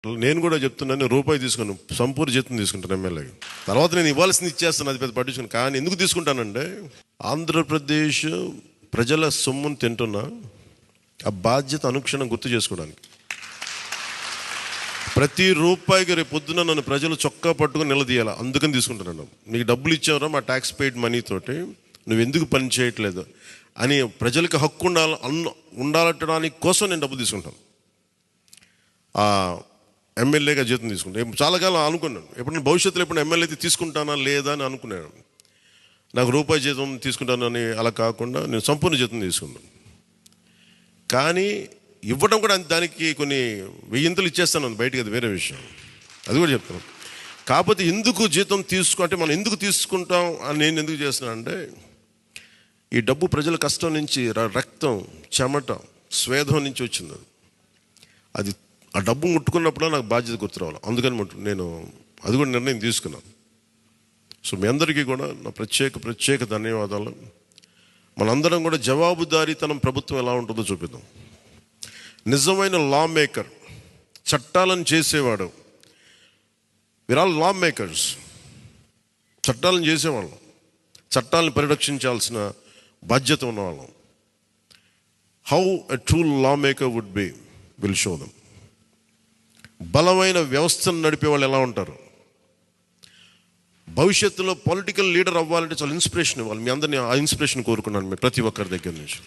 నేను కూడా చెప్తున్నాను, రూపాయి తీసుకున్నాను, సంపూర్ణ జీతం తీసుకుంటాను ఎమ్మెల్యేకి. తర్వాత నేను ఇవ్వాల్సింది ఇచ్చేస్తాను, అది పెద్ద పట్టించుకుని. కానీ ఎందుకు తీసుకుంటానంటే, ఆంధ్రప్రదేశ్ ప్రజల సొమ్మును తింటున్నా, ఆ బాధ్యత అనుక్షణం గుర్తు చేసుకోవడానికి. ప్రతి రూపాయికి రేపు పొద్దున నన్ను ప్రజలు చొక్కా పట్టుకుని నిలదీయాలి, అందుకని తీసుకుంటున్నాను. నీకు డబ్బులు ఇచ్చావరా మా ట్యాక్స్ పెయిడ్ మనీతోటి, నువ్వు ఎందుకు పని చేయట్లేదు అని ప్రజలకు హక్కు ఉండాలటడానికి కోసం నేను డబ్బులు తీసుకుంటాను. ఎమ్మెల్యేగా జీతం తీసుకుంటాను. చాలా కాలం అనుకున్నాను, ఎప్పుడు భవిష్యత్తులో ఎప్పుడు ఎమ్మెల్యే అయితే తీసుకుంటానా లేదా అని అనుకున్నాను. నాకు రూపాయి జీతం తీసుకుంటానని అలా కాకుండా నేను సంపూర్ణ జీతం తీసుకున్నాను. కానీ ఇవ్వడం కూడా దానికి కొన్ని వెయ్యింతలు ఇచ్చేస్తాను బయటికి, అది వేరే విషయం, అది కూడా చెప్తాను. కాకపోతే ఎందుకు జీతం అంటే మనం ఎందుకు తీసుకుంటాం అని నేను ఎందుకు చేస్తున్నాను అంటే, ఈ డబ్బు ప్రజల కష్టం నుంచి, రక్తం, చెమట, స్వేదం నుంచి వచ్చింది. అది ఆ డబ్బు ముట్టుకున్నప్పుడు నాకు బాధ్యత గుర్తు రావాలి, అందుకని నేను అది కూడా నిర్ణయం తీసుకున్నాను. సో మీ అందరికీ కూడా నా ప్రత్యేక ధన్యవాదాలు. మనందరం కూడా జవాబుదారీతనం ప్రభుత్వం ఎలా ఉంటుందో చూపిద్దాం. నిజమైన లా మేకర్, చట్టాలను చేసేవాడు, వీఆర్ ఆల్ లా మేకర్స్. చట్టాలను చేసేవాళ్ళం, చట్టాలను పరిరక్షించాల్సిన బాధ్యత ఉన్నవాళ్ళం. How a true law maker would be will show them. బలమైన వ్యవస్థను నడిపే వాళ్ళు ఎలా ఉంటారు, భవిష్యత్తులో పొలిటికల్ లీడర్ అవ్వాలంటే చాలా ఇన్స్పిరేషన్ ఇవ్వాలి. మీ అందరినీ ఆ ఇన్స్పిరేషన్ కోరుకున్నాను, ప్రతి ఒక్కరి దగ్గర నుంచి.